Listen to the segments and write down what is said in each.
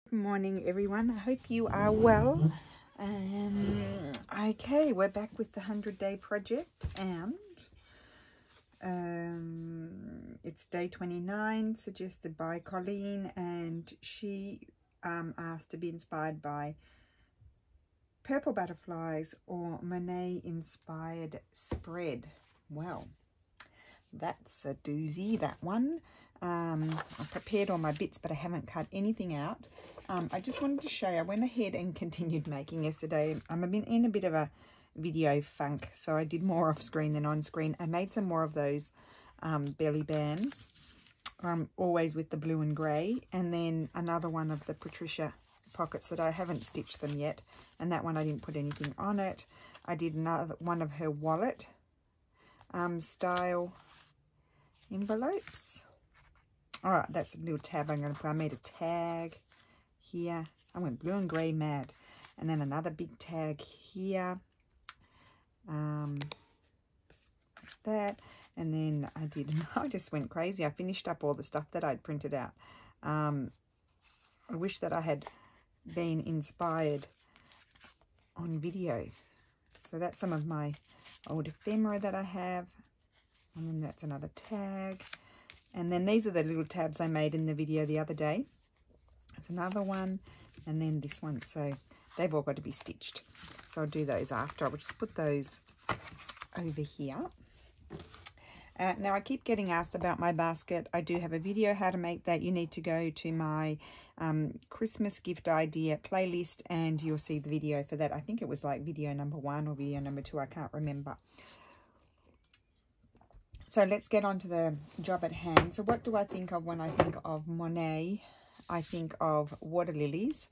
Good morning, everyone. I hope you are well. Okay, we're back with the 100-day project, and it's day 29, suggested by Colleen, and she asked to be inspired by purple butterflies or Monet inspired spread. Well, that's a doozy, that one. I prepared all my bits, but I haven't cut anything out. I just wanted to show you, I went ahead and continued making yesterday. I'm in a bit of a video funk, so I did more off screen than on screen. I made some more of those belly bands, always with the blue and grey, and then another one of the Patricia pockets that I haven't stitched them yet, and that one I didn't put anything on it. I did another one of her wallet style envelopes. All right, that's a little tab I'm going to put. I made a tag here. I went blue and grey mad. And then another big tag here. Like that. And then I just went crazy. I finished up all the stuff that I'd printed out. I wish that I had been inspired on video. So that's some of my old ephemera that I have. And then that's another tag. And then these are the little tabs I made in the video the other day. That's another one. And then this one. So they've all got to be stitched. So I'll do those after. I will just put those over here. Now I keep getting asked about my basket. I do have a video how to make that. You need to go to my Christmas gift idea playlist and you'll see the video for that. I think it was like video number 1 or video number 2. I can't remember. So let's get on to the job at hand. So what do I think of when I think of Monet? I think of water lilies.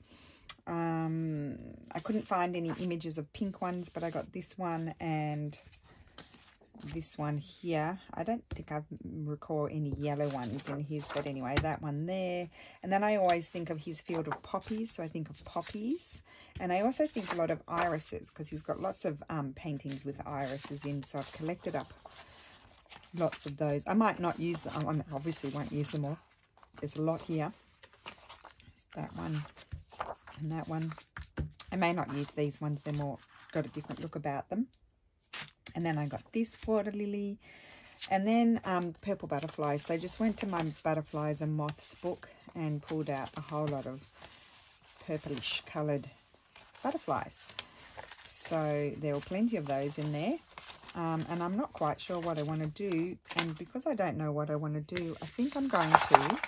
I couldn't find any images of pink ones, but I got this one and this one here. I don't think I recall any yellow ones in his, but anyway, that one there. And then I always think of his field of poppies, so I think of poppies. And I also think a lot of irises, because he's got lots of paintings with irises in, so I've collected up lots of those. I might not use them. I obviously won't use them all. There's a lot here. There's that one and that one. I may not use these ones. They're more got a different look about them. And then I got this water lily. And then purple butterflies. So I just went to my butterflies and moths book and pulled out a whole lot of purplish coloured butterflies. So there were plenty of those in there. And I'm not quite sure what I want to do, and because I don't know what I want to do, I think I'm going to,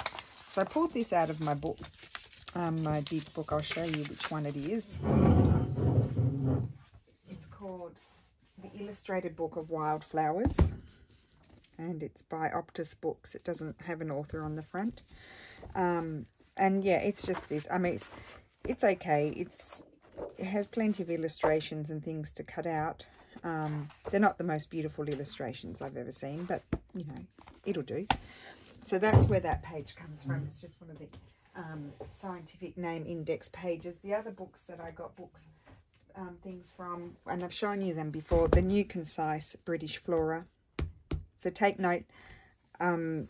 so I pulled this out of my book, my big book. I'll show you which one it is. It's called The Illustrated Book of Wildflowers, and it's by Optus Books. It doesn't have an author on the front, and yeah, it's just this. I mean, it's okay. It has plenty of illustrations and things to cut out. They're not the most beautiful illustrations I've ever seen, but you know, it'll do. So that's where that page comes from. It's just one of the scientific name index pages. The other books that I got things from, and I've shown you them before, the New Concise British Flora. So take note, the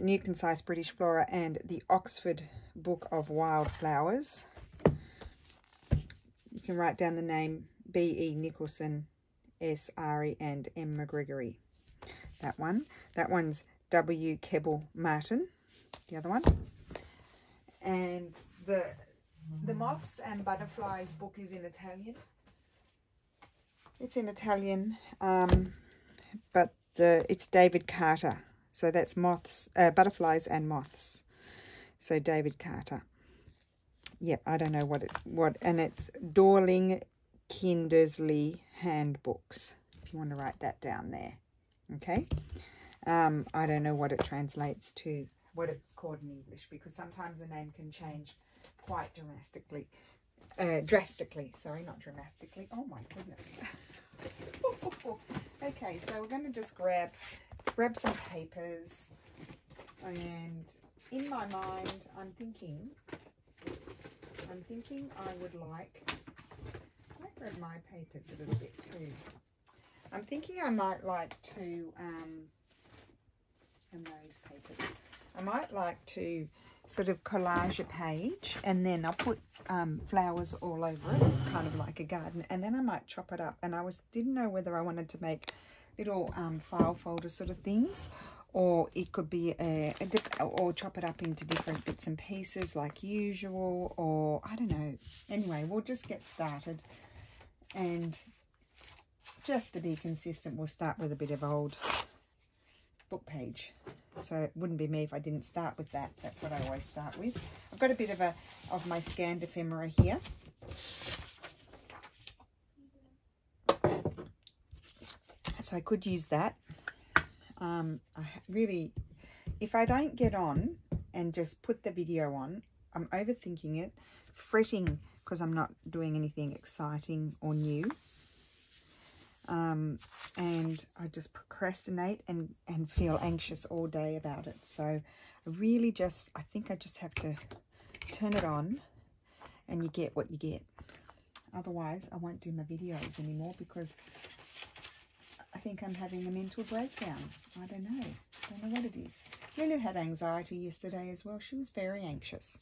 New Concise British Flora and the Oxford Book of Wildflowers. You can write down the name B.E. Nicholson, S. Ari, and M. McGregory. That one. That one's W. Kebble Martin, the other one. And the Moths and Butterflies book is in Italian. It's in Italian, but it's David Carter. So that's Moths, Butterflies and Moths. So David Carter. Yep, I don't know and it's Dorling Kindersley handbooks, if you want to write that down there. Okay. I don't know what it translates to, what it's called in English, because sometimes the name can change quite drastically. Sorry, not dramatically. Oh my goodness. Okay, so we're going to just grab some papers, and in my mind I'm thinking I would like, I grab my papers a little bit too. I'm thinking I might like to, and those papers, I might like to sort of collage a page, and then I'll put flowers all over it, kind of like a garden, and then I might chop it up. And I didn't know whether I wanted to make little file folder sort of things, or it could be or chop it up into different bits and pieces like usual, or I don't know. Anyway, we'll just get started, and just to be consistent, we'll start with a bit of old book page. So it wouldn't be me if I didn't start with that. That's what I always start with. I've got a bit of my scanned ephemera here. So I could use that. If I don't get on and just put the video on, I'm overthinking it, fretting because I'm not doing anything exciting or new. And I just procrastinate and feel anxious all day about it. So I think I just have to turn it on, and you get what you get. Otherwise, I won't do my videos anymore because I think I'm having a mental breakdown. I don't know what it is. Lulu had anxiety yesterday as well. She was very anxious.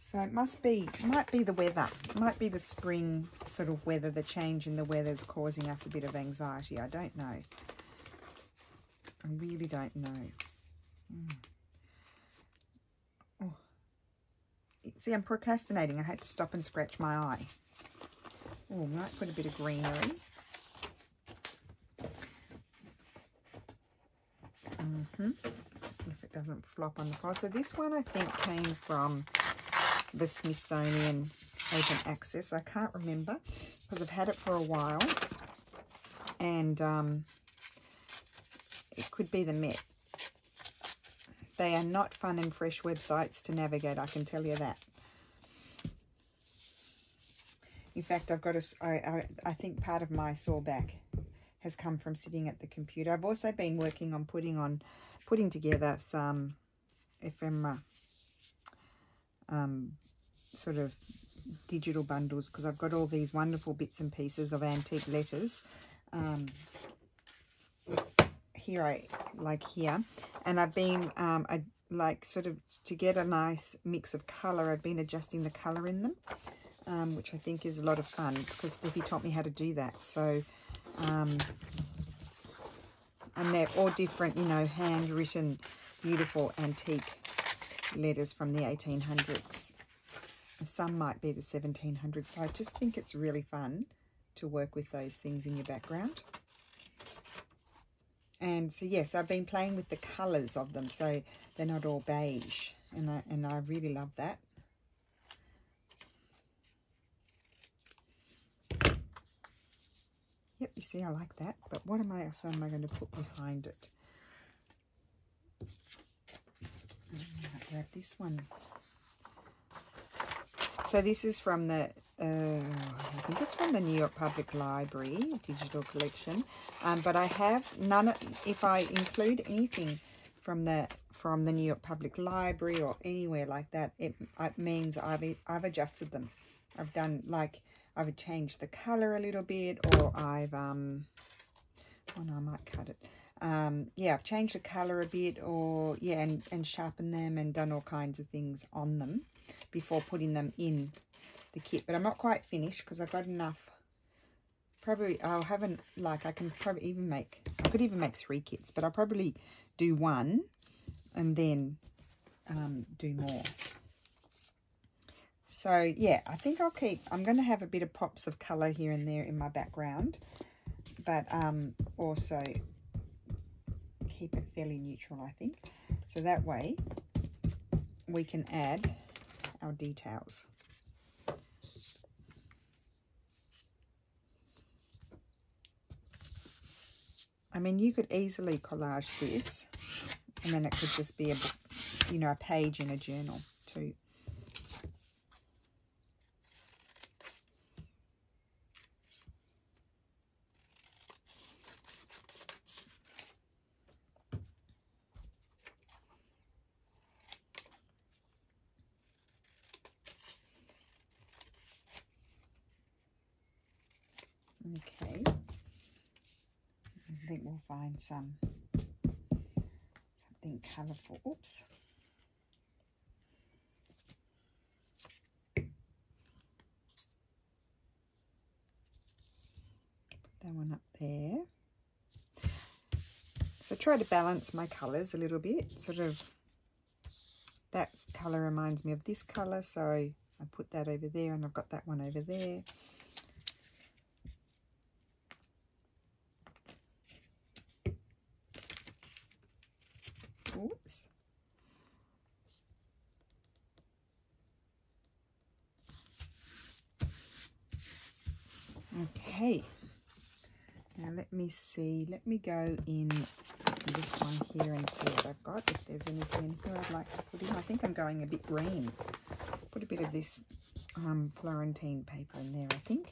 So it might be the weather. It might be the spring sort of weather, the change in the weather is causing us a bit of anxiety. I don't know. I really don't know. Oh. See, I'm procrastinating. I had to stop and scratch my eye. Oh, might put a bit of greenery. If it doesn't flop on the pile. So this one I think came from the Smithsonian Open Access. I can't remember because I've had it for a while, and it could be the Met. They are not fun and fresh websites to navigate, I can tell you that. In fact, I've got I think part of my sore back has come from sitting at the computer. I've also been working on putting together some ephemera sort of digital bundles, because I've got all these wonderful bits and pieces of antique letters here, and I've been sort of to get a nice mix of color. I've been adjusting the color in them, which I think is a lot of fun. It's because Steffi taught me how to do that. So and they're all different, handwritten, beautiful antique letters from the 1800s. Some might be the 1700s. So I just think it's really fun to work with those things in your background. And so, yes, I've been playing with the colours of them, so they're not all beige. And I really love that. Yep, you see, I like that. But what else am I going to put behind it? I might grab this one. So this is from the, I think it's from the New York Public Library digital collection. But I have none. If I include anything from the New York Public Library or anywhere like that, it means I've adjusted them. I've done I've changed the color a little bit, or I've oh no, I might cut it. Yeah, I've changed the color a bit, or yeah, and sharpened them and done all kinds of things on them before putting them in the kit. But I'm not quite finished because I've got enough. Probably I'll have I could even make 3 kits, but I'll probably do one and then do more. So yeah, I think I'm going to have a bit of pops of color here and there in my background, but also keep it fairly neutral, I think. So that way we can add our details. I mean, you could easily collage this, and then it could just be a page in a journal too. Okay, I think we'll find something something colourful. Oops. Put that one up there. So try to balance my colours a little bit. Sort of, that colour reminds me of this colour, so I put that over there, and I've got that one over there. Oops. Okay. Now let me see. Let me go in this one here and see what I've got. If there's anything in here I'd like to put in. I think I'm going a bit green. Put a bit of this Florentine paper in there, I think.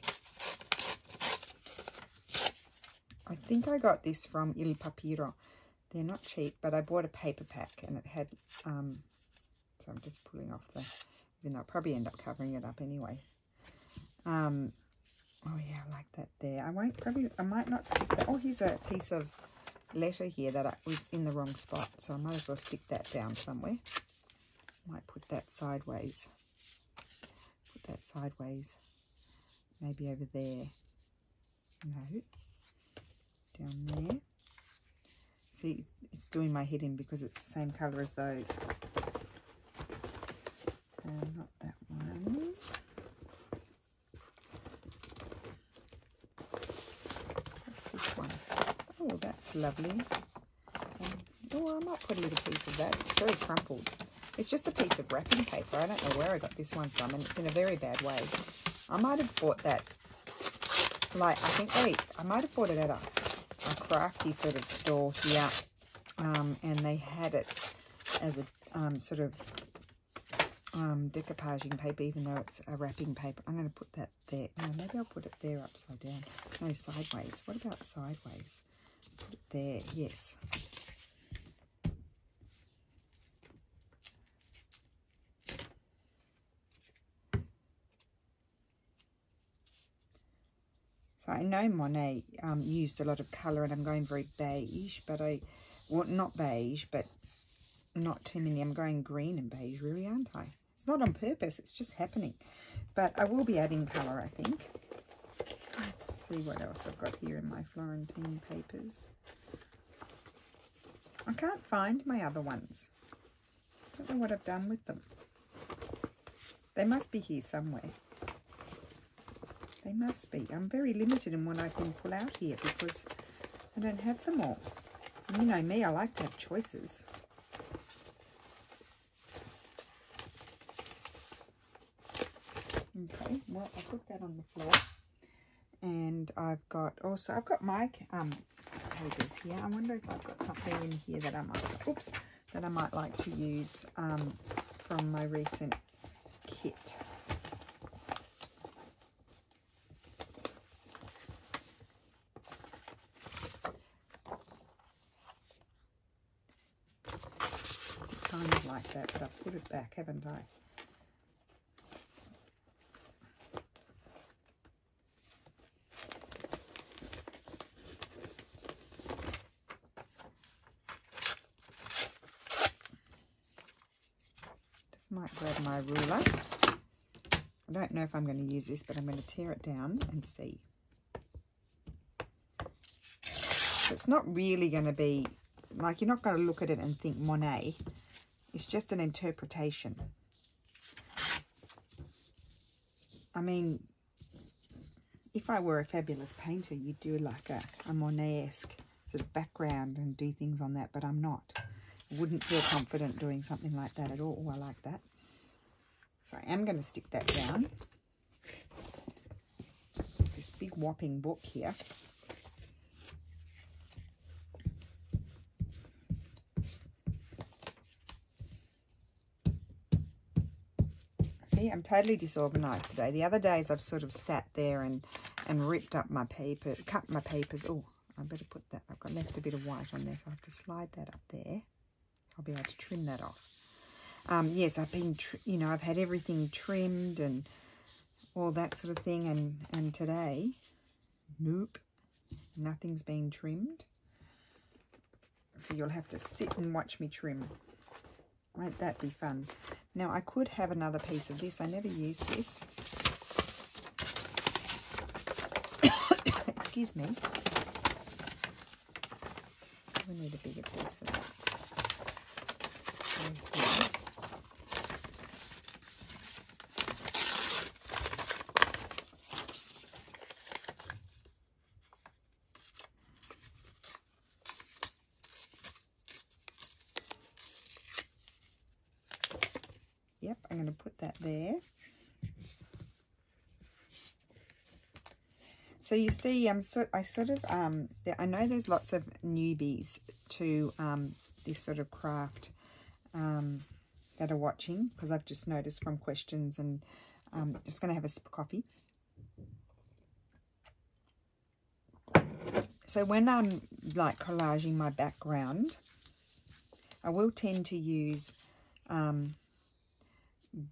I think I got this from Il Papiro. They're not cheap, but I bought a paper pack and it had, so I'm just pulling off the, even though I'll probably end up covering it up anyway. Oh yeah, I like that there. I might not stick that. Oh, here's a piece of letter here that was in the wrong spot, so I might as well stick that down somewhere. Might put that sideways. Put that sideways. Maybe over there. No. Down there. See, it's doing my head in because it's the same colour as those. Not that one. What's this one? Oh, that's lovely. Oh, I might put a little piece of that. It's very crumpled. It's just a piece of wrapping paper. I don't know where I got this one from, and it's in a very bad way. I might have bought that, like, I might have bought it at a crafty sort of store here, and they had it as a sort of decoupaging paper, even though it's a wrapping paper. I'm going to put that there. No, maybe I'll put it there upside down. No, sideways. What about sideways? Put it there. Yes. So I know Monet used a lot of colour, and I'm going very beige, but well, not beige, but not too many. I'm going green and beige, really, aren't I? It's not on purpose, it's just happening. But I will be adding colour, I think. Let's see what else I've got here in my Florentine papers. I can't find my other ones. I don't know what I've done with them. They must be here somewhere. They must be. I'm very limited in what I can pull out here because I don't have them all. And you know me, I like to have choices. Okay, well, I'll put that on the floor. And I've got my papers here. I wonder if I've got something in here that I might like to use from my recent kit. Kind of like that, but I've put it back, haven't I? Just might grab my ruler. I don't know if I'm going to use this, but I'm going to tear it down and see. So it's not really going to be, like, you're not going to look at it and think Monet. It's just an interpretation. I mean, if I were a fabulous painter, you'd do like a Monet-esque sort of background and do things on that, but I'm not. I wouldn't feel confident doing something like that at all. Oh, I like that. So I am going to stick that down. This big whopping book here. I'm totally disorganized today. The other days I've sort of sat there and ripped up my paper, cut my papers. Oh, I better put that. I've got left a bit of white on there, so I have to slide that up there. I'll be able to trim that off. Yes, I've been, I've had everything trimmed and all that sort of thing. And today, nope, nothing's been trimmed. So you'll have to sit and watch me trim. Won't that be fun? Now I could have another piece of this. I never used this. Excuse me. We need a bigger piece of that. Yep, I'm going to put that there. So you see, I know there's lots of newbies to this sort of craft that are watching, because I've just noticed from questions, and just going to have a sip of coffee. So when I'm like collaging my background, I will tend to use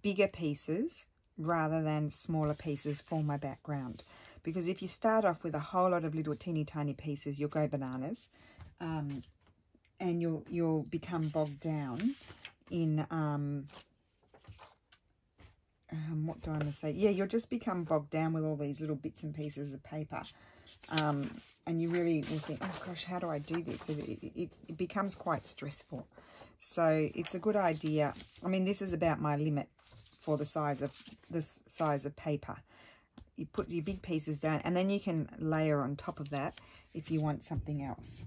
bigger pieces rather than smaller pieces for my background, because if you start off with a whole lot of little teeny tiny pieces, you'll go bananas, and you'll become bogged down in what do I want to say? Yeah, you'll just become bogged down with all these little bits and pieces of paper, and you really will think, oh gosh, how do I do this? It becomes quite stressful. So it's a good idea. I mean, this is about my limit for the size of paper. You put your big pieces down, and then you can layer on top of that if you want something else.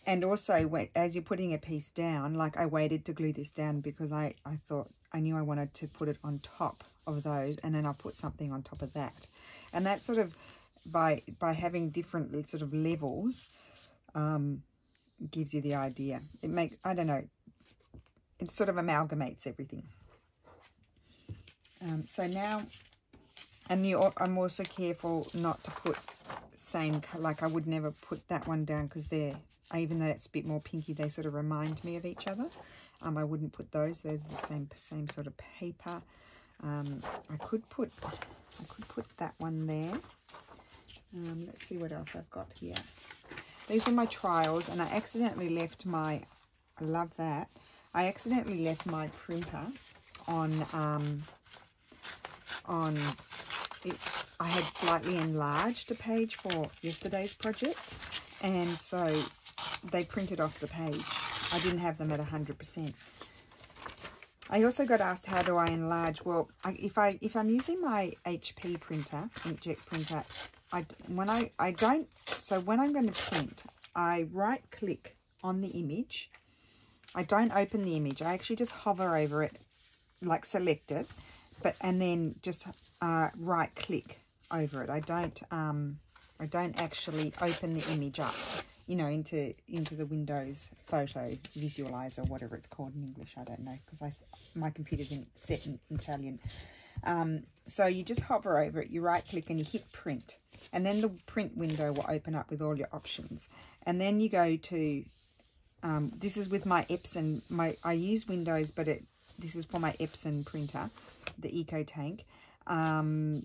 And also, as you're putting a piece down, like I waited to glue this down because I thought, I knew I wanted to put it on top of those, and then I'll put something on top of that. And that sort of, by having different sort of levels, gives you the idea. It makes, I don't know, it sort of amalgamates everything. So now, and I'm also careful not to put same, like I would never put that one down, because they're, even though it's a bit more pinky, they sort of remind me of each other. I wouldn't put those. They're the same sort of paper. I could put that one there. Let's see what else I've got here. These are my trials, and I accidentally left my, I love that. I accidentally left my printer on it. I had slightly enlarged a page for yesterday's project, and so they printed off the page. I didn't have them at 100%. I also got asked, how do I enlarge? Well, if I'm using my HP printer, inkjet printer, when I'm going to print, I right click on the image. I don't open the image. I actually just hover over it, like select it, and then just right click over it. I don't actually open the image up, you know, into the Windows photo visualizer, whatever it's called in English. I don't know, because my computer's set in Italian. So you just hover over it, you right click and you hit print, and then the print window will open up with all your options. And then you go to, this is with my Epson, I use Windows, but this is for my Epson printer, the Eco Tank. I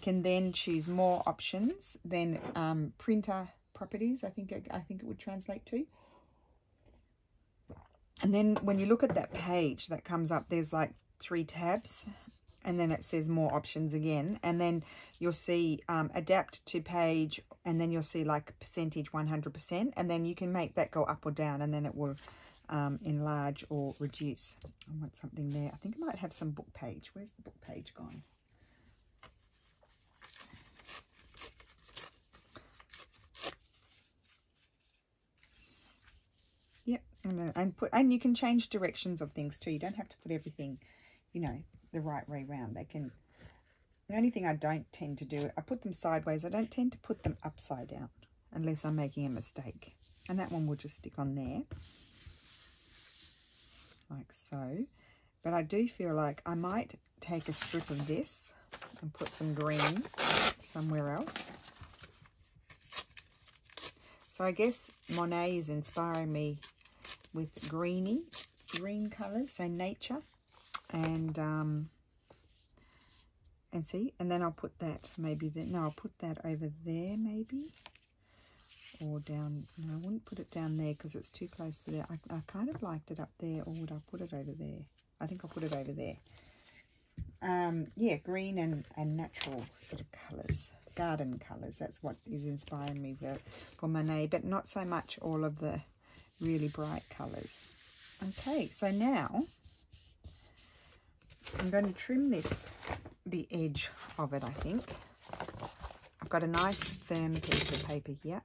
can then choose more options, then printer properties, I think it would translate to. And then when you look at that page that comes up, there's like 3 tabs, and then it says more options again, and then you'll see adapt to page, and then you'll see like percentage 100%, and then you can make that go up or down, and then it will enlarge or reduce. I want something there. I think I might have some book page. Where's the book page gone? Yep, and you can change directions of things too. You don't have to put everything, you know, the right way round. The only thing I don't tend to do, I put them sideways. I don't tend to put them upside down unless I'm making a mistake. And that one will just stick on there, like so. But I do feel like I might take a strip of this and put some green somewhere else. So I guess Monet is inspiring me with green colours, so nature, and see, and then I'll put that maybe there. No, I'll put that over there maybe, or down. No, I wouldn't put it down there because it's too close to there. I kind of liked it up there, or would I put it over there? I think I'll put it over there. Yeah, green and natural sort of colours, garden colours. That's what is inspiring me for Monet, but not so much all of the really bright colours. Okay, so now I'm going to trim the edge of it, I think. I've got a nice firm piece of paper here.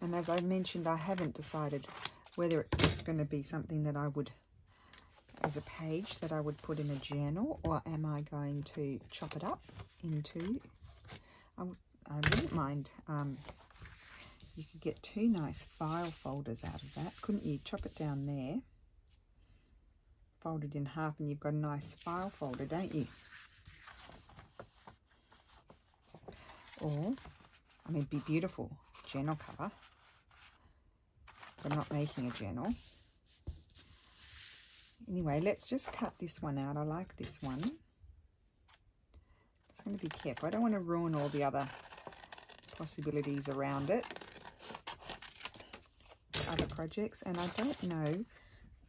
And as I mentioned, I haven't decided whether it's just going to be something that I would, as a page that I would put in a journal, or am I going to chop it up into, I wouldn't mind, you could get 2 nice file folders out of that, couldn't you? Chop it down there, fold it in half, and you've got a nice file folder, don't you? Or, I mean, it'd be beautiful journal cover. But I'm not making a journal. Anyway, let's just cut this one out. I like this one. Just going to be careful. I don't want to ruin all the other possibilities around it. Other projects. And I don't know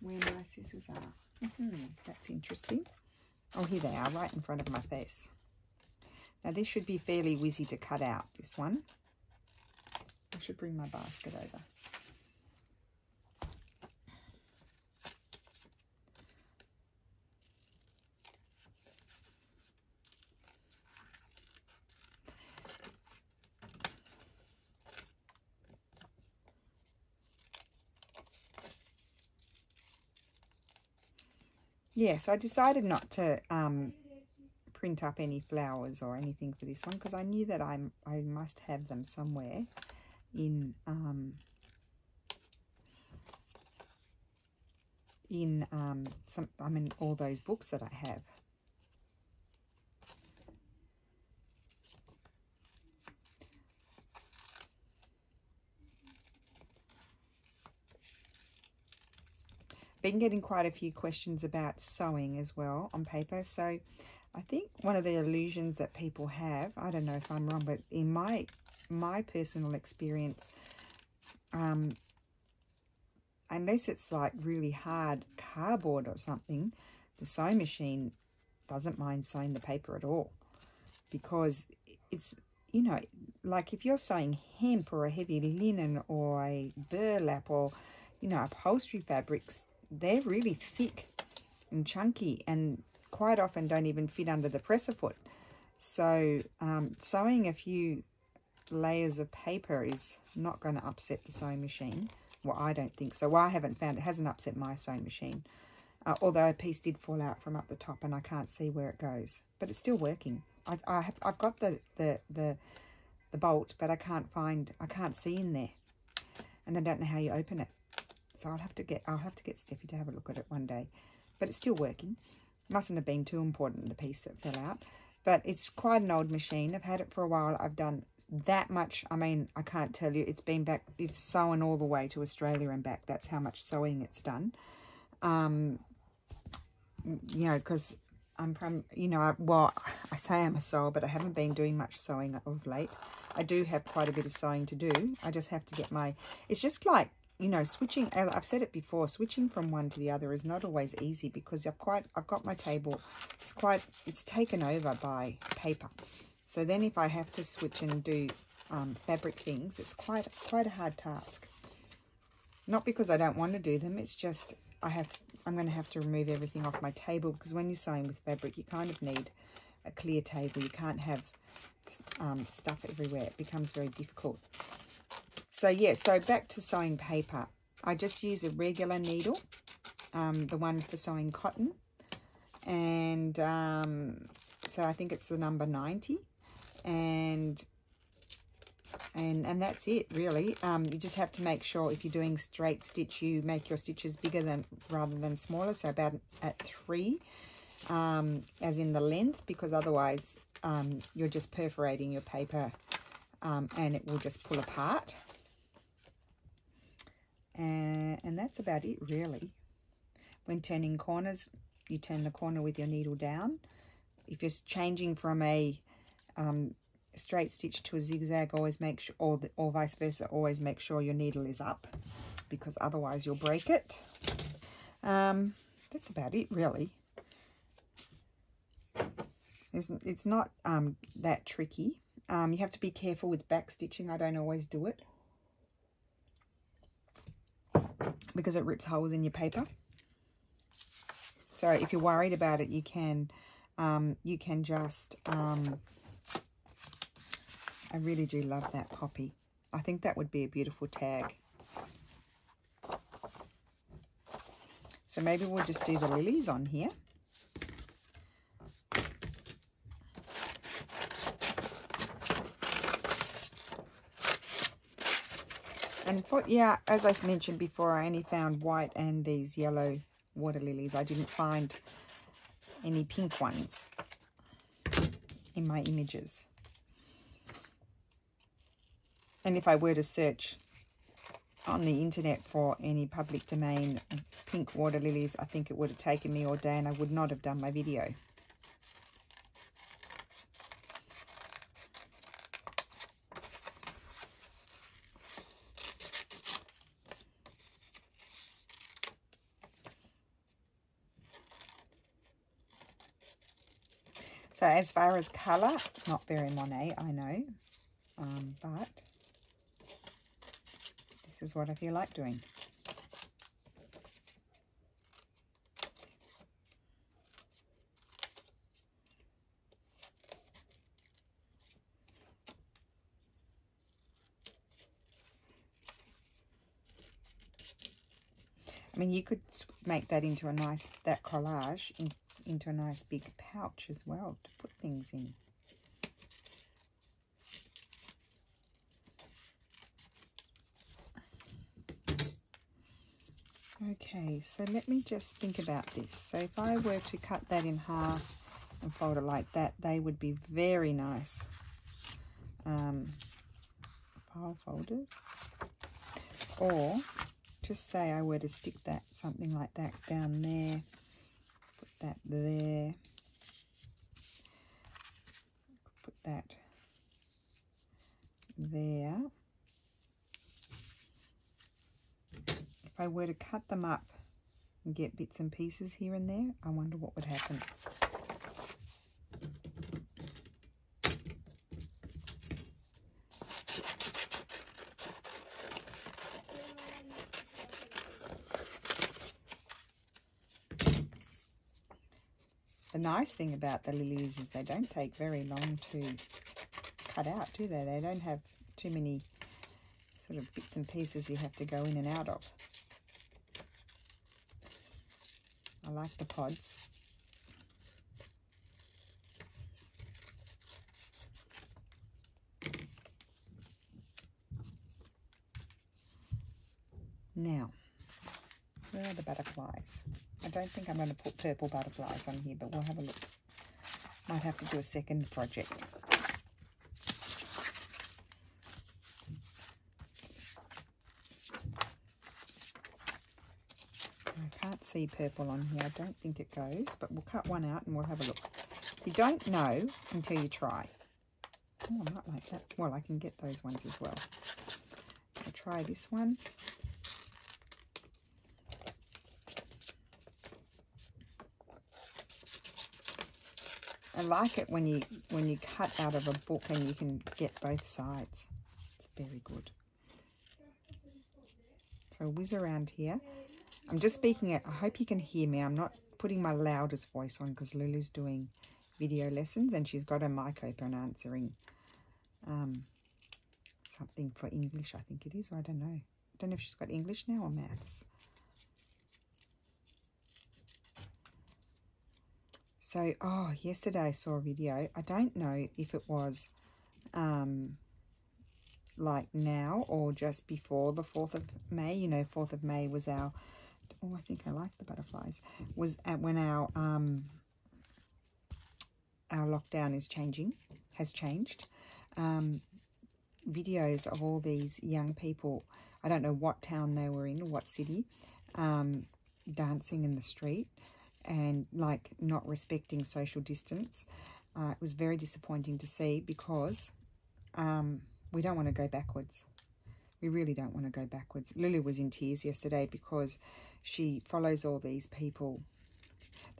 where my scissors are. That's interesting. Oh, here they are, right in front of my face. Now, this should be fairly whizzy to cut out, this one. I should bring my basket over. Yes, I decided not to print up any flowers or anything for this one because I knew that I must have them somewhere in all those books that I have. Been getting quite a few questions about sewing as well on paper. So I think one of the illusions that people have, I don't know if I'm wrong, but in my personal experience, unless it's like really hard cardboard or something, the sewing machine doesn't mind sewing the paper at all, because it's, you know, like if you're sewing hemp or a heavy linen or a burlap or, you know, upholstery fabrics, they're really thick and chunky and quite often don't even fit under the presser foot. So sewing a few layers of paper is not going to upset the sewing machine. Well, I don't think so. Well, I haven't found it hasn't upset my sewing machine. Although a piece did fall out from up the top and I can't see where it goes, but it's still working. I've got the bolt, but I can't see in there, and I don't know how you open it. So I'll have to get Steffi to have a look at it one day. But it's still working. Mustn't have been too important, the piece that fell out. But it's quite an old machine. I've had it for a while. I've done that much. I mean, I can't tell you. It's been back. It's sewn all the way to Australia and back. That's how much sewing it's done. You know, because I'm from, you know, well, I say I'm a sewer, but I haven't been doing much sewing of late. I do have quite a bit of sewing to do. I just have to get my, it's just like, you know, switching, I've said it before, switching from one to the other is not always easy because I've got my table, it's taken over by paper. So then if I have to switch and do fabric things, it's quite a hard task. Not because I don't want to do them, it's just I'm going to have to remove everything off my table, because when you're sewing with fabric, you kind of need a clear table. You can't have stuff everywhere. It becomes very difficult. So yeah, so back to sewing paper. I just use a regular needle, the one for sewing cotton, and so I think it's the number 90, and that's it really. You just have to make sure if you're doing straight stitch, you make your stitches bigger rather than smaller, so about at 3, as in the length, because otherwise you're just perforating your paper and it will just pull apart. And that's about it really. When turning corners, you turn the corner with your needle down. If you're changing from a straight stitch to a zigzag, always make sure, or vice versa, always make sure your needle is up, because otherwise you'll break it. That's about it, really. It's not that tricky. You have to be careful with back stitching. I don't always do it because it rips holes in your paper. So if you're worried about it, you can just, I really do love that poppy. I think that would be a beautiful tag. So maybe we'll just do the lilies on here. And yeah, as I mentioned before, I only found white and these yellow water lilies. I didn't find any pink ones in my images. And if I were to search on the internet for any public domain pink water lilies, I think it would have taken me all day and I would not have done my video. So as far as colour, not very Monet, I know, but this is what I feel like doing. I mean, you could make that into a nice, that collage into a nice big pouch as well to put things in. Okay, so let me just think about this. So if I were to cut that in half and fold it like that, they would be very nice file folders. Or just say I were to stick that, something like that down there, put that there, put that there. If I were to cut them up and get bits and pieces here and there, I wonder what would happen. The nice thing about the lilies is they don't take very long to cut out, do they? They don't have too many sort of bits and pieces you have to go in and out of. I like the pods. Now, where are the butterflies? I don't think I'm going to put purple butterflies on here, but we'll have a look. Might have to do a second project. I can't see purple on here. I don't think it goes, but we'll cut one out and we'll have a look. You don't know until you try. Oh, I might like that. Well, I can get those ones as well. I'll try this one. I like it when you cut out of a book and you can get both sides. It's very good. So whiz around here. I'm just speaking it. I hope you can hear me. I'm not putting my loudest voice on because Lulu's doing video lessons and she's got her mic open answering something for English, I think it is. Or I don't know. I don't know if she's got English now or maths. So, oh, yesterday I saw a video. I don't know if it was like now or just before the 4th of May. You know, 4th of May was our, oh, I think I like the butterflies, was at when our lockdown has changed. Videos of all these young people, I don't know what town they were in or what city, dancing in the street. And like not respecting social distance. It was very disappointing to see because we don't want to go backwards. We really don't want to go backwards. Lulu was in tears yesterday because she follows all these people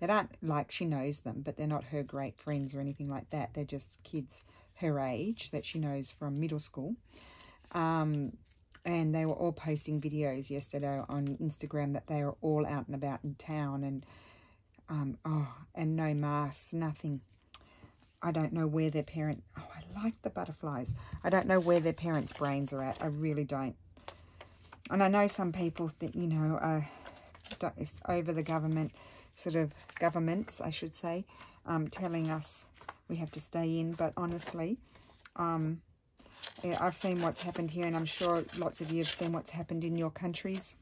that aren't like, she knows them, but they're not her great friends or anything like that. They're just kids her age that she knows from middle school. And they were all posting videos yesterday on Instagram that they are all out and about in town, and and no masks, nothing. I don't know where their parent... Oh, I like the butterflies. I don't know where their parents' brains are at. I really don't. And I know some people that, you know, are over the government, sort of governments, I should say, telling us we have to stay in. But honestly, yeah, I've seen what's happened here, and I'm sure lots of you have seen what's happened in your countries.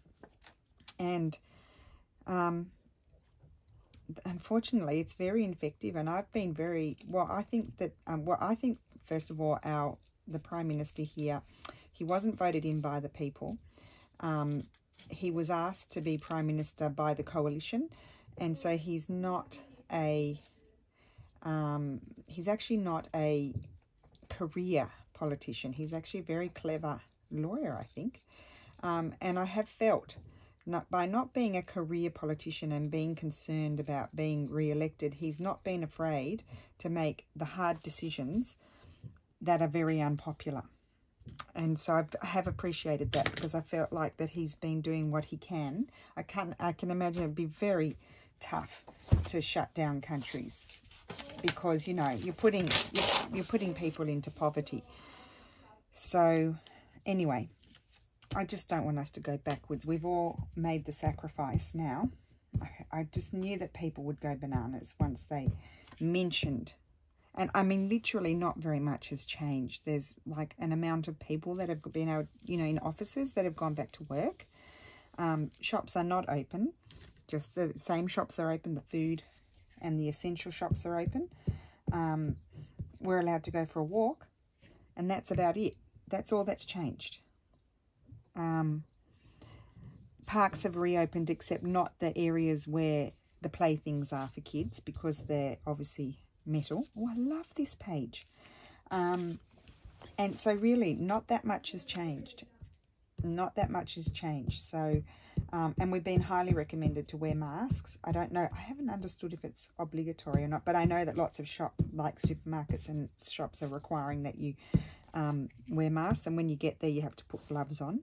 And unfortunately, it's very infective, and I've been very, well, I think that, first of all, the Prime Minister here, he wasn't voted in by the people. He was asked to be Prime Minister by the coalition, and so he's not a, he's actually not a career politician. He's actually a very clever lawyer, I think. And I have felt, by not being a career politician and being concerned about being re-elected, he's not been afraid to make the hard decisions that are very unpopular. And so I have appreciated that, because I felt like that he's been doing what he can. I can imagine it'd be very tough to shut down countries, because, you know, you're putting people into poverty. So anyway, I just don't want us to go backwards. We've all made the sacrifice now. I just knew that people would go bananas once they mentioned. And I mean, literally not very much has changed. There's like an amount of people that have been able, you know, in offices that have gone back to work. Shops are not open. Just the same shops are open. The food and the essential shops are open. We're allowed to go for a walk, and that's about it. That's all that's changed. Parks have reopened, except not the areas where the playthings are for kids, because they're obviously metal. Oh, I love this page. And so really not that much has changed. Not that much has changed. So, and we've been highly recommended to wear masks. I don't know. I haven't understood if it's obligatory or not, but I know that lots of like supermarkets and shops are requiring that you wear masks. And when you get there, you have to put gloves on.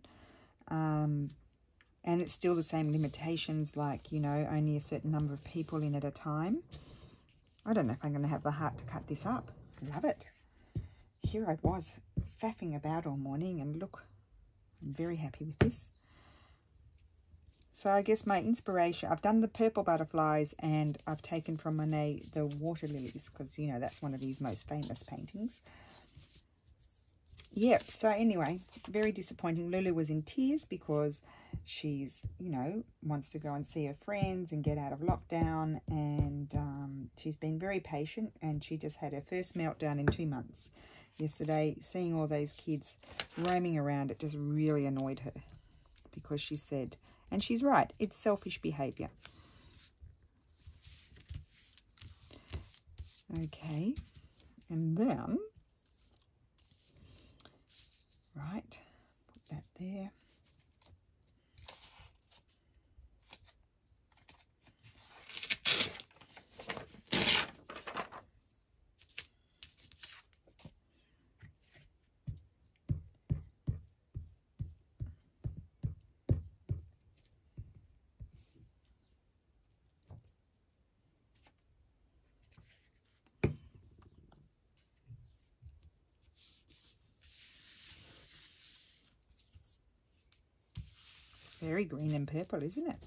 And it's still the same limitations, like, you know, only a certain number of people in at a time. I don't know if I'm going to have the heart to cut this up. Love it. Here I was faffing about all morning, and look, I'm very happy with this. So I guess my inspiration, I've done the purple butterflies, and I've taken from Monet the water lilies, because, you know, that's one of his most famous paintings. Yep, so anyway, very disappointing. Lulu was in tears because she's, you know, wants to go and see her friends and get out of lockdown, and she's been very patient, and she just had her first meltdown in 2 months. Yesterday, seeing all those kids roaming around, it just really annoyed her, because she said, and she's right, it's selfish behaviour. Okay, and then... right, put that there. Very green and purple, isn't it?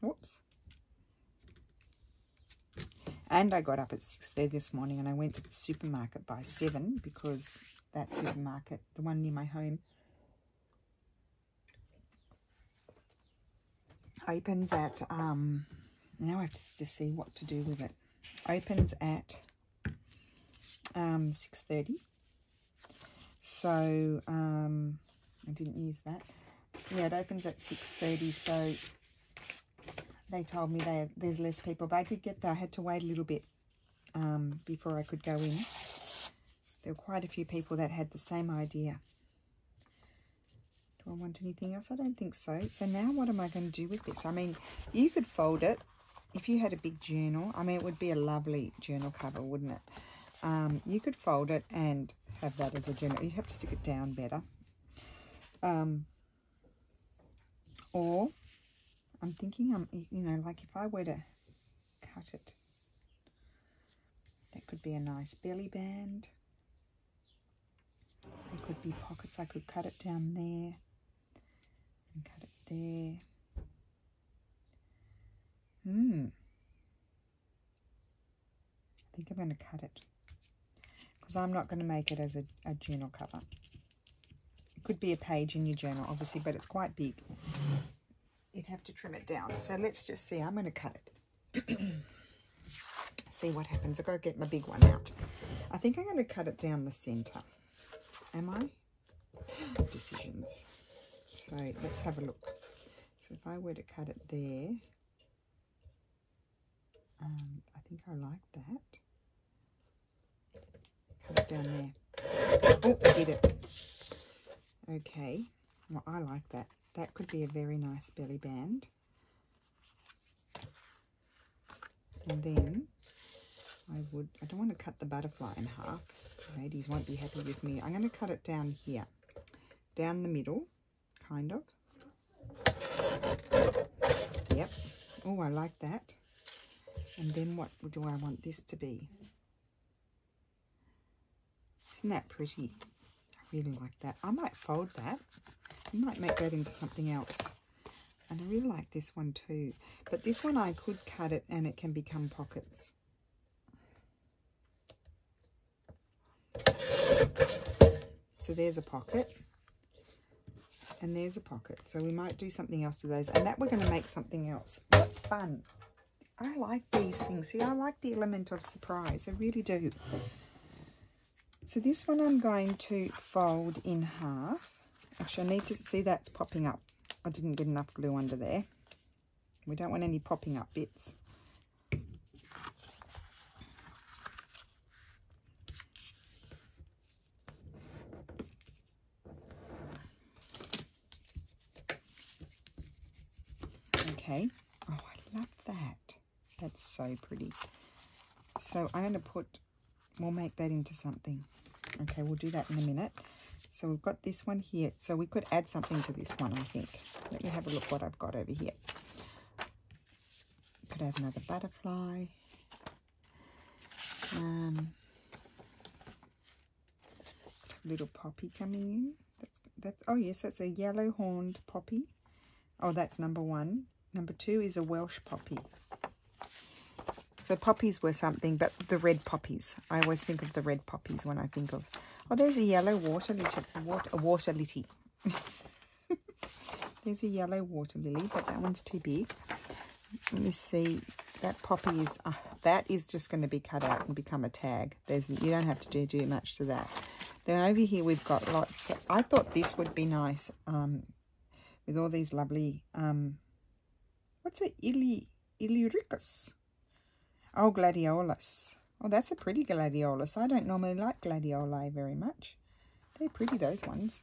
Whoops. And I got up at 6:30 this morning, and I went to the supermarket by 7, because that supermarket, the one near my home, opens at, now I have to see what to do with it. Opens at 6:30. So I didn't use that, Yeah, it opens at 6:30, so they told me there's less people. But I did get there. I had to wait a little bit before I could go in. There were quite a few people that had the same idea. Do I want anything else? I don't think so. So now what am I going to do with this? I mean, you could fold it if you had a big journal. I mean, it would be a lovely journal cover, wouldn't it? You could fold it and have that as a journal. You have to stick it down better. Or I'm thinking, you know, like if I were to cut it, that could be a nice belly band. There could be pockets. I could cut it down there and cut it there. I think I'm going to cut it because I'm not going to make it as a journal cover. It could be a page in your journal, obviously, but it's quite big. You'd have to trim it down. So let's just see. I'm going to cut it. See what happens. I've got to get my big one out. I think I'm going to cut it down the center. Am I? Decisions. So let's have a look. So if I were to cut it there, I think I like that. Cut it down there. Oh, I did it. Okay. Well, I like that. That could be a very nice belly band. And then I don't want to cut the butterfly in half. Ladies won't be happy with me. I'm going to cut it down here. Down the middle, kind of. Yep. Oh, I like that. And then what do I want this to be? Isn't that pretty? I really like that. I might fold that. I might make that into something else. And I really like this one too. But this one I could cut it and it can become pockets. So there's a pocket. And there's a pocket. So we might do something else to those. And that we're going to make something else. What fun. I like these things. See, I like the element of surprise. I really do. So this one I'm going to fold in half. Actually, I need to see that's popping up. I didn't get enough glue under there. We don't want any popping up bits. Okay. Oh, I love that. That's so pretty. So I'm going to we'll make that into something. Okay, we'll do that in a minute. So we've got this one here. So we could add something to this one, I think. Let me have a look what I've got over here. Could have another butterfly. Little poppy coming in. That's oh yes, that's a yellow horned poppy. Oh, that's number 1. Number 2 is a Welsh poppy. So poppies were something, but the red poppies. I always think of the red poppies when I think of... Oh, there's a yellow water lily. There's a yellow water lily, but that one's too big. Let me see. That poppy is... that is just going to be cut out and become a tag. You don't have to do much to that. Then over here we've got lots... I thought this would be nice with all these lovely... what's it? Illyricus. Oh, gladiolus. Oh, that's a pretty gladiolus. I don't normally like gladioli very much. They're pretty, those ones.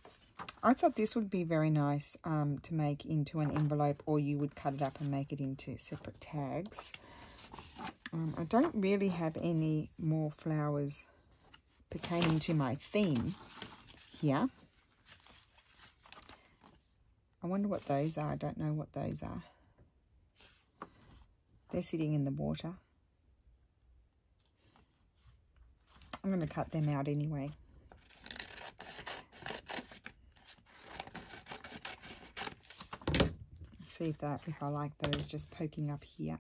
I thought this would be very nice to make into an envelope, or you would cut it up and make it into separate tags. I don't really have any more flowers pertaining to my theme here. I wonder what those are. I don't know what those are. They're sitting in the water. I'm going to cut them out anyway. See if I like those just poking up here.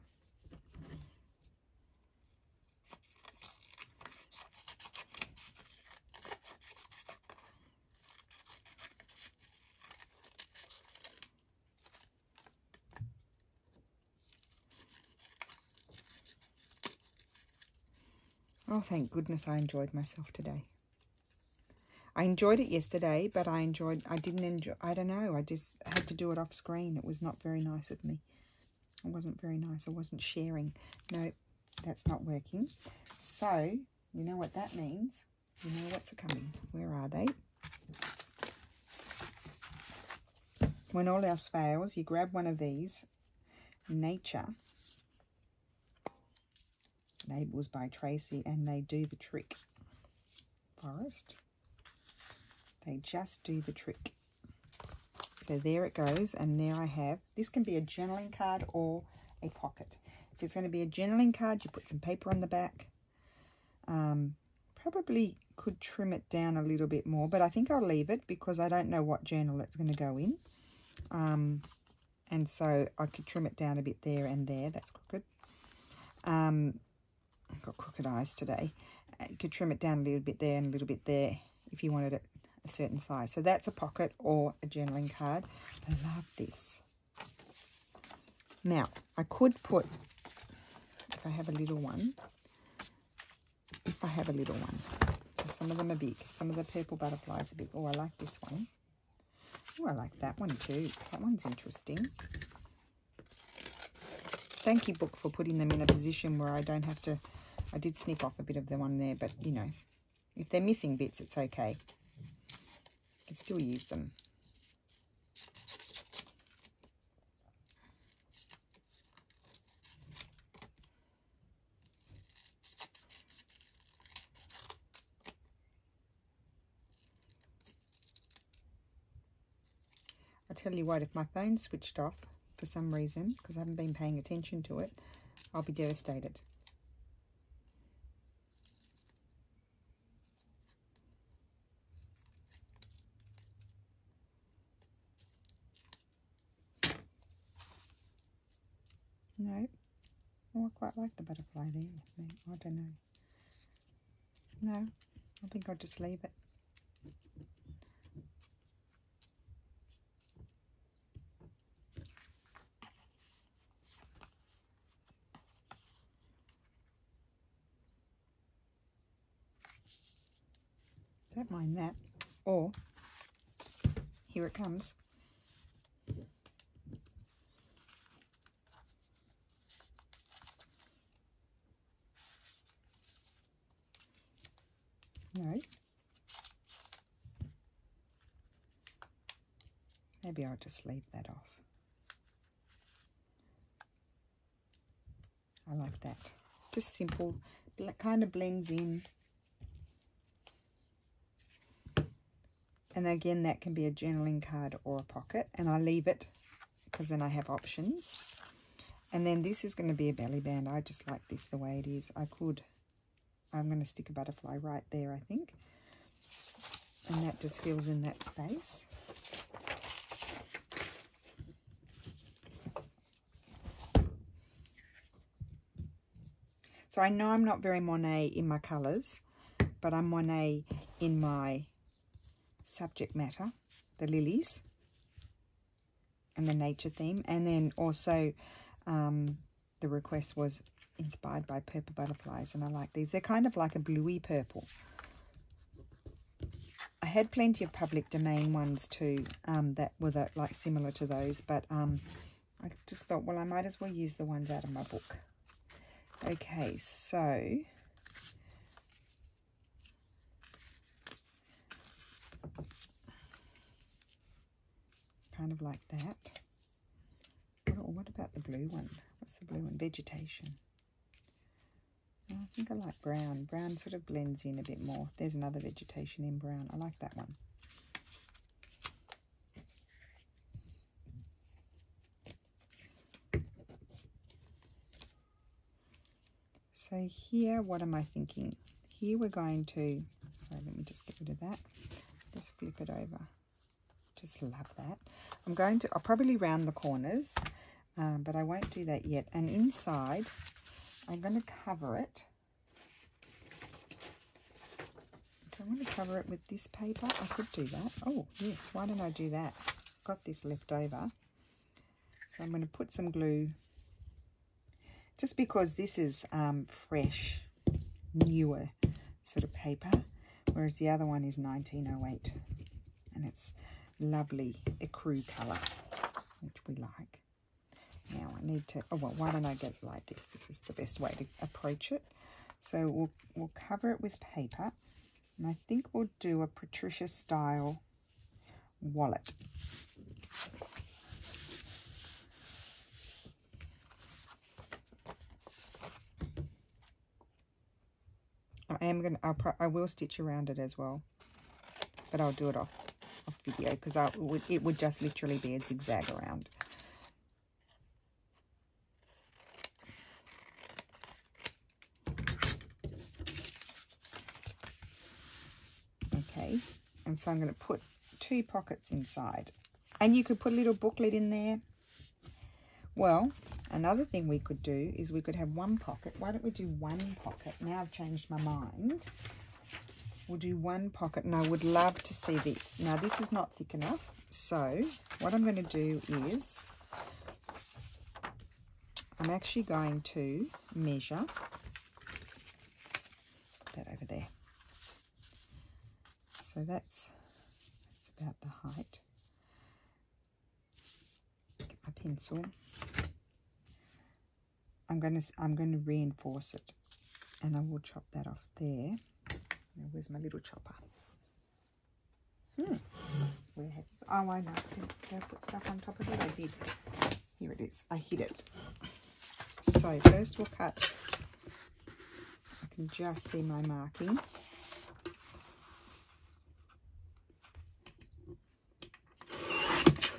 Oh, thank goodness I enjoyed myself today. I enjoyed it yesterday, but I didn't enjoy, I don't know, I just had to do it off screen. It was not very nice of me. It wasn't very nice. I wasn't sharing. No, that's not working. So, you know what that means. You know what's coming. Where are they? When all else fails, you grab one of these. Nature. Labels by Tracy, and they do the trick. Forest. They just do the trick. So there it goes, and there I have. This can be a journaling card or a pocket. If it's going to be a journaling card, you put some paper on the back. Probably could trim it down a little bit more, but I think I'll leave it because I don't know what journal it's going to go in. And so I could trim it down a bit there and there. That's crooked. I've got crooked eyes today. You could trim it down a little bit there and a little bit there if you wanted it a certain size. So that's a pocket or a journaling card. I love this. Now, I could put, if I have a little one, some of them are big. Some of the purple butterflies are big. Oh, I like this one. Oh, I like that one too. That one's interesting. Thank you, book, for putting them in a position where I don't have to. I did snip off a bit of the one there, but, you know, if they're missing bits, it's okay. I can still use them. I tell you what, if my phone's switched off for some reason, because I haven't been paying attention to it, I'll be devastated. No. Oh, I quite like the butterfly there. I don't know. No, I think I'll just leave it. Don't mind that. Or, here it comes. No. Maybe I'll just leave that off. I like that. Just simple, kind of blends in. And again, that can be a journaling card or a pocket. And I leave it because then I have options. And then this is going to be a belly band. I just like this the way it is. I'm going to stick a butterfly right there, I think. And that just fills in that space. So I know I'm not very Monet in my colours, but I'm Monet in my subject matter, the lilies and the nature theme. And then also the request was inspired by purple butterflies, and I like these. They're kind of like a bluey purple. I had plenty of public domain ones too that were like similar to those, but I just thought, well, I might as well use the ones out of my book. Okay, so kind of like that. What about the blue one? What's the blue one? Vegetation. Oh, I think I like brown. Brown sort of blends in a bit more. There's another vegetation in brown. I like that one. So here, what am I thinking? Here we're going to, sorry, let me just get rid of that. Just flip it over. Just love that. I'll probably round the corners, but I won't do that yet. And inside, I'm going to cover it. Do I want to cover it with this paper? I could do that. Oh, yes. Why don't I do that? I've got this left over. So I'm going to put some glue. Just because this is fresh, newer sort of paper. whereas the other one is 1908, and it's lovely ecru colour, which we like. Now I need to, oh well, why don't I get it like this? This is the best way to approach it. So we'll cover it with paper, and I think we'll do a Patricia style wallet. I will stitch around it as well, but I'll do it off video because it would just literally be a zigzag around. Okay, and so I'm going to put 2 pockets inside, and you could put a little booklet in there. Well, another thing we could do is we could have 1 pocket. Why don't we do 1 pocket? Now I've changed my mind. We'll do 1 pocket, and I would love to see this. Now, this is not thick enough, so what I'm going to do is I'm actually going to measure that over there. So that's about the height. Get my pencil. I'm going to reinforce it, and I will chop that off there. Now, where's my little chopper? Where have you? Oh, I know. Did I put stuff on top of it? I did. Here it is. I hid it. So first we'll cut. I can just see my marking.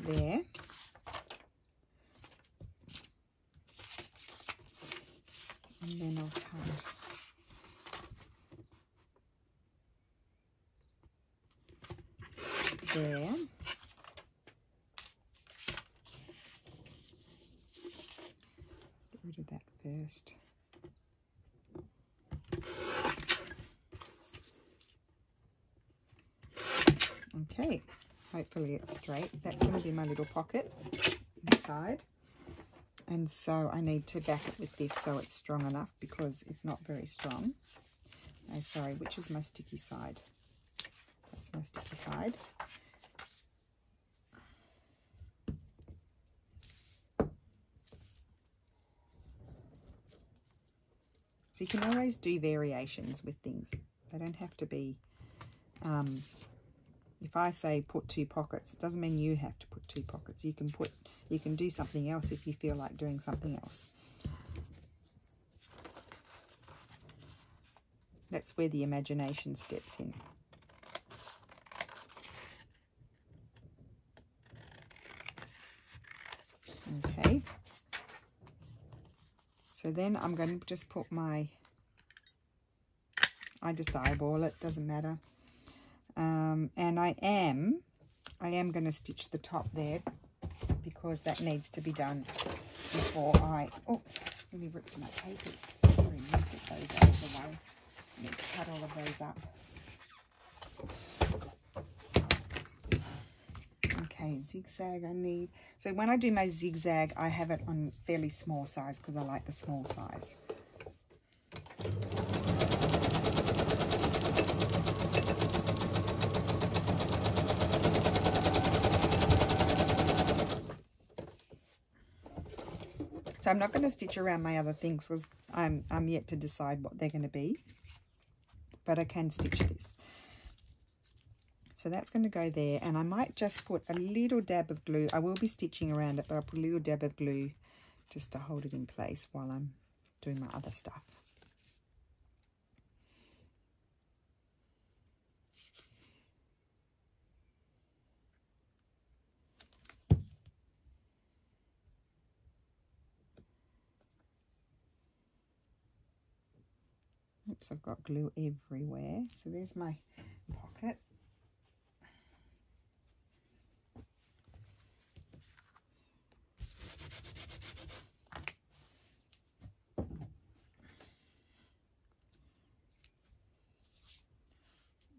There. And then I'll cut there. Get rid of that first. Okay, hopefully it's straight. That's going to be my little pocket inside. And so I need to back it with this so it's strong enough, because it's not very strong. Oh, sorry, which is my sticky side? That's my sticky side. So you can always do variations with things. They don't have to be, if I say put 2 pockets, it doesn't mean you have to put 2 pockets. You can do something else if you feel like doing something else. That's where the imagination steps in. Okay. So then I'm going to just put my, I just eyeball it, doesn't matter. And I am going to stitch the top there, because that needs to be done before I, oops, really ripped my papers. Sorry, let me put those out of the way. I need to cut all of those up. Okay, zigzag I need. So when I do my zigzag, I have it on fairly small size because I like the small size. So I'm not going to stitch around my other things because I'm yet to decide what they're going to be, but I can stitch this. So that's going to go there, and I might just put a little dab of glue. I will be stitching around it, but I'll put a little dab of glue just to hold it in place while I'm doing my other stuff. Oops, I've got glue everywhere. So there's my pocket.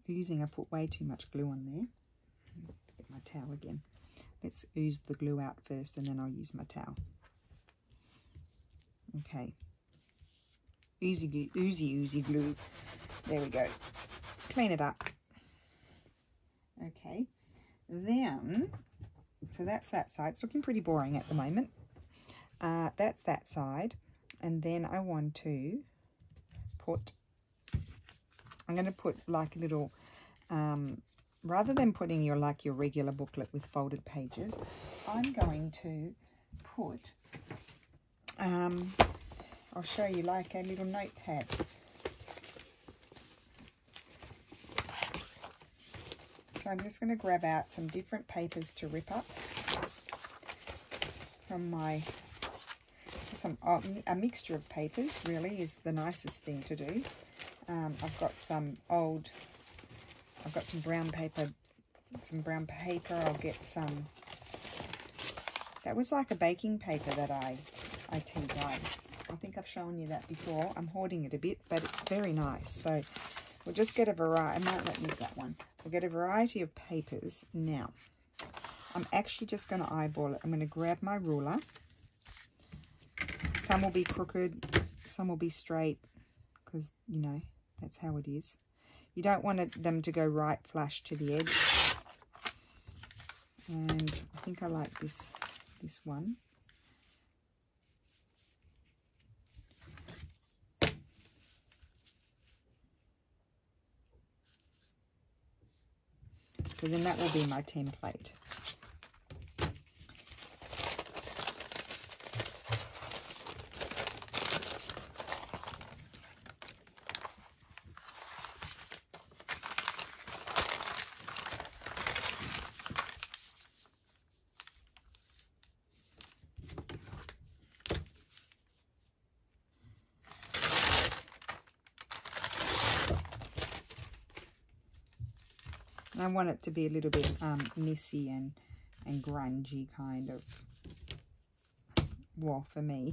I put way too much glue on there. Get my towel again. Let's ooze the glue out first, and then I'll use my towel. Okay. Oozy glue. There we go. clean it up. Okay, then, so that's that side. It's looking pretty boring at the moment. That's that side. And then I want to put, I'm going to put like a little, rather than putting your regular booklet with folded pages, I'm going to put, I'll show you like a little notepad. So I'm just going to grab out some different papers to rip up from my, a mixture of papers really is the nicest thing to do. I've got some brown paper, I'll get some, that was like a baking paper that I tea dyed. I think I've shown you that before. I'm hoarding it a bit, but it's very nice. So we'll just get a variety. I might not use that one. We'll get a variety of papers. Now, I'm actually just going to eyeball it. I'm going to grab my ruler. Some will be crooked, some will be straight, because, you know, that's how it is. You don't want them to go right flush to the edge. And I think I like this one. So then that will be my template. And I want it to be a little bit messy and grungy kind of, well, for me.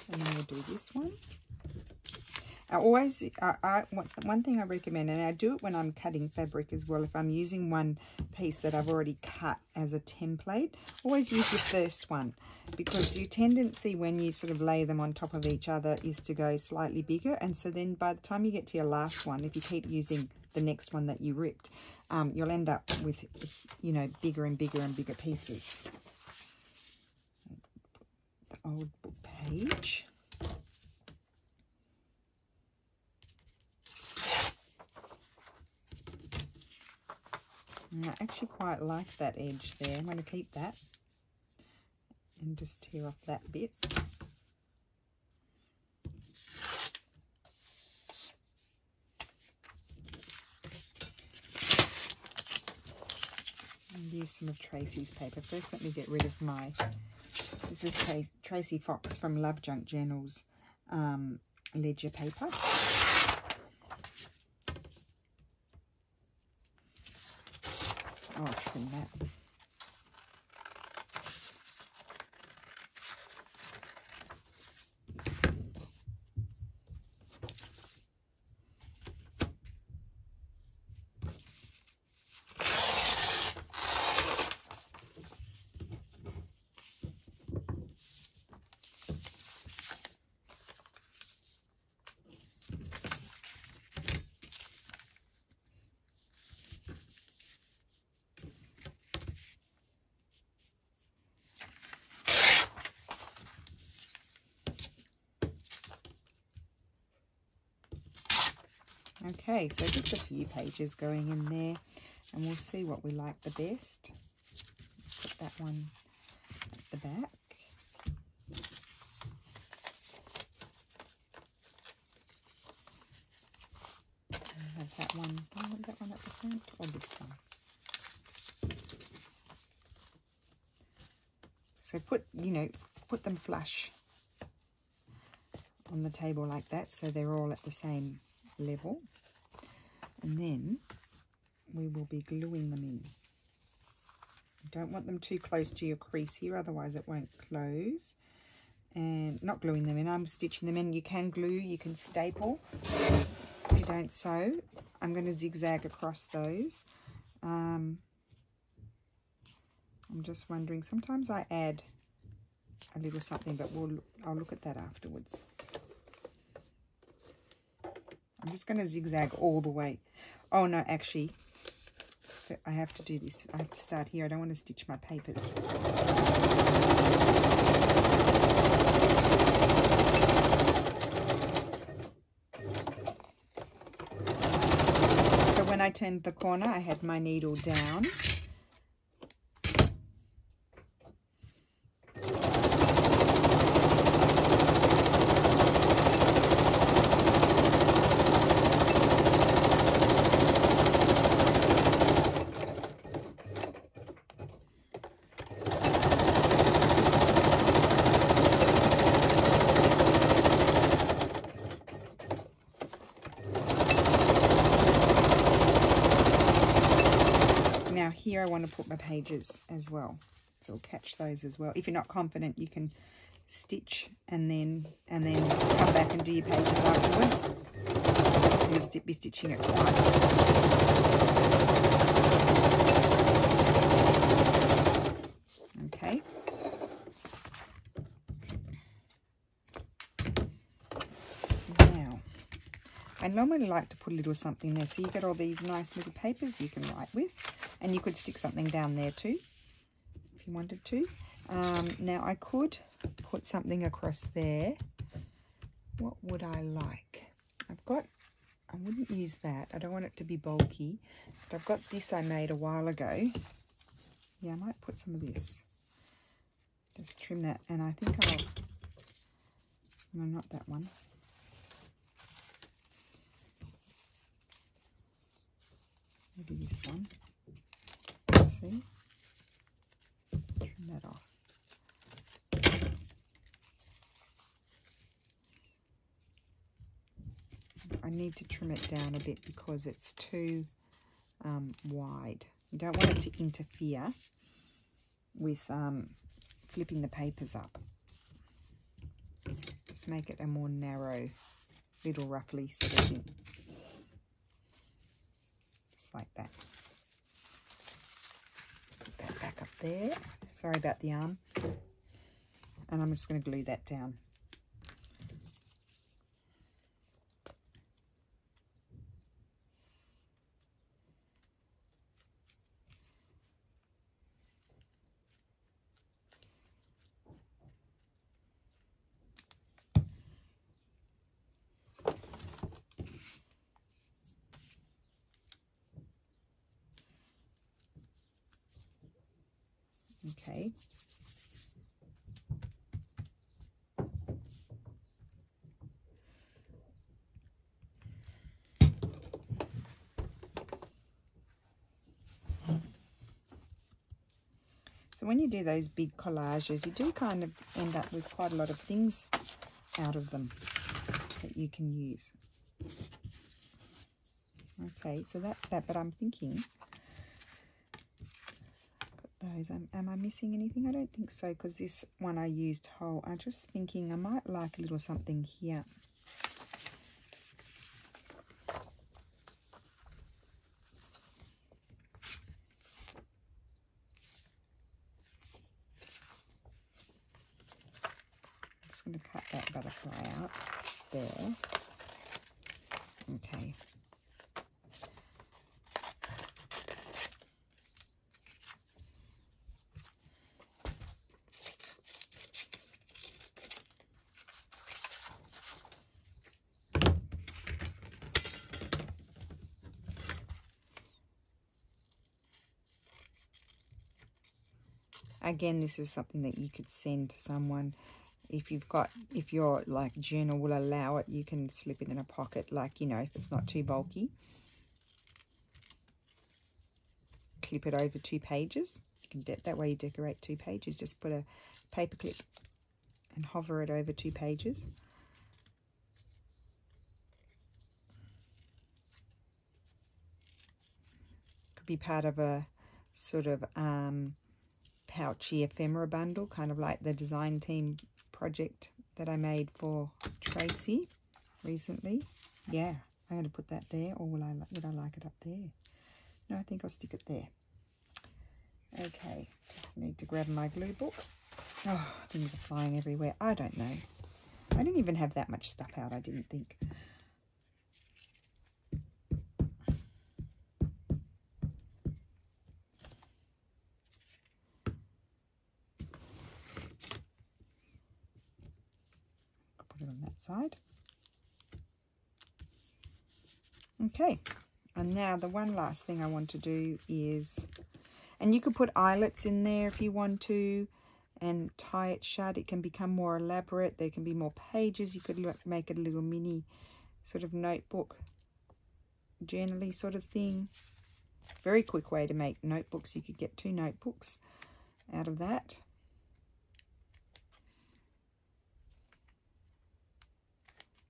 And then we'll do this one. One thing I recommend, and I do it when I'm cutting fabric as well, if I'm using one piece that I've already cut as a template, always use your first one, because your tendency when you sort of lay them on top of each other is to go slightly bigger, and so then by the time you get to your last one, if you keep using the next one that you ripped, you'll end up with, you know, bigger and bigger and bigger pieces. The old book page. And I actually quite like that edge there. I'm going to keep that and just tear off that bit. And use some of Tracy's paper. First, let me get rid of my, this is Tracy Fox from Love Junk Journal's ledger paper. Oh, trim that. Okay, so just a few pages going in there, and we'll see what we like the best. Put that one at the back. Have that one. Do I want that one at the front or this one? So put them flush on the table like that, so they're all at the same level, and then we will be gluing them in. You don't want them too close to your crease here, otherwise it won't close. And not gluing them in, I'm stitching them in. You can glue, you can staple if you don't sew. I'm going to zigzag across those. I'm I'm just wondering, sometimes I add a little something, but I'll look at that afterwards. I'm just going to zigzag all the way. Oh no, actually, I have to do this. I have to start here. I don't want to stitch my papers. So when I turned the corner, I had my needle down. Here I want to put my pages as well, so we'll catch those as well. If you're not confident, you can stitch and then come back and do your pages afterwards. So you'll be stitching it twice. Okay. Now, I normally like to put a little something there, so you get all these nice little papers you can write with. And you could stick something down there too, if you wanted to. Now I could put something across there. What would I like? I wouldn't use that. I don't want it to be bulky. But I've got this I made a while ago. Yeah, I might put some of this. Just trim that, and I think no, not that one. Maybe this one. See? Trim that off. I need to trim it down a bit because it's too wide. You don't want it to interfere with flipping the papers up. Just make it a more narrow, little ruffly sort of thing. Just like that. Put that back up there. Sorry about the arm. And I'm just going to glue that down. Okay. So when you do those big collages, you do kind of end up with quite a lot of things out of them that you can use. Okay, so that's that, but I'm thinking, those. Am I missing anything? I don't think so, because this one I used whole. I'm just thinking I might like a little something here. I'm just going to cut that butterfly out there. Okay. Again, this is something that you could send to someone. If your like journal will allow it, you can slip it in a pocket, like, you know, if it's not too bulky. Clip it over 2 pages. You can that way you decorate 2 pages. Just put a paper clip and hover it over 2 pages. Could be part of a sort of pouchy ephemera bundle, kind of like the design team project that I made for Tracy recently. Yeah, I'm going to put that there, or would I like it up there? No, I think I'll stick it there. Okay, just need to grab my glue book. Oh, things are flying everywhere. I don't know. I didn't even have that much stuff out, I didn't think. Put it on that side. Okay, and now the one last thing I want to do is, and you could put eyelets in there if you want to, and tie it shut. It can become more elaborate. There can be more pages. You could make it a little mini sort of notebook, journal-y sort of thing. Very quick way to make notebooks. You could get 2 notebooks out of that.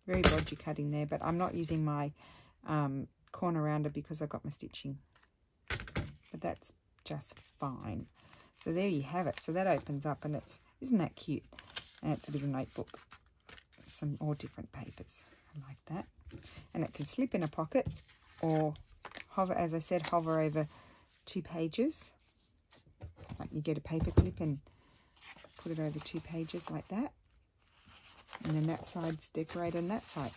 Very bodgy cutting there, but I'm not using my corner rounder because I've got my stitching. But that's just fine. So there you have it. So that opens up, and isn't that cute? And it's a little notebook. Some all different papers. I like that. And it can slip in a pocket or hover, as I said, hover over 2 pages. Like you get a paper clip and put it over 2 pages like that. And then that side's decorated on that side.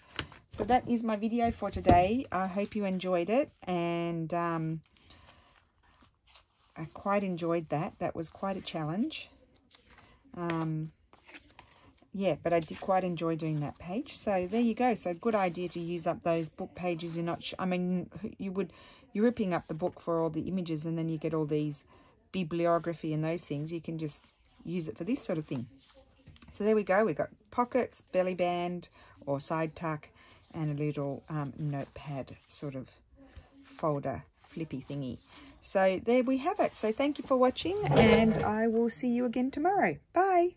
So that is my video for today. I hope you enjoyed it, and I quite enjoyed that. That was quite a challenge. Yeah, but I did quite enjoy doing that page. So there you go. So good idea to use up those book pages. You're not, I mean, you're ripping up the book for all the images, and then you get all these bibliography and those things. You can just use it for this sort of thing. So there we go. We've got pockets, belly band or side tuck, and a little notepad sort of folder flippy thingy. So there we have it. So thank you for watching, and I will see you again tomorrow. Bye.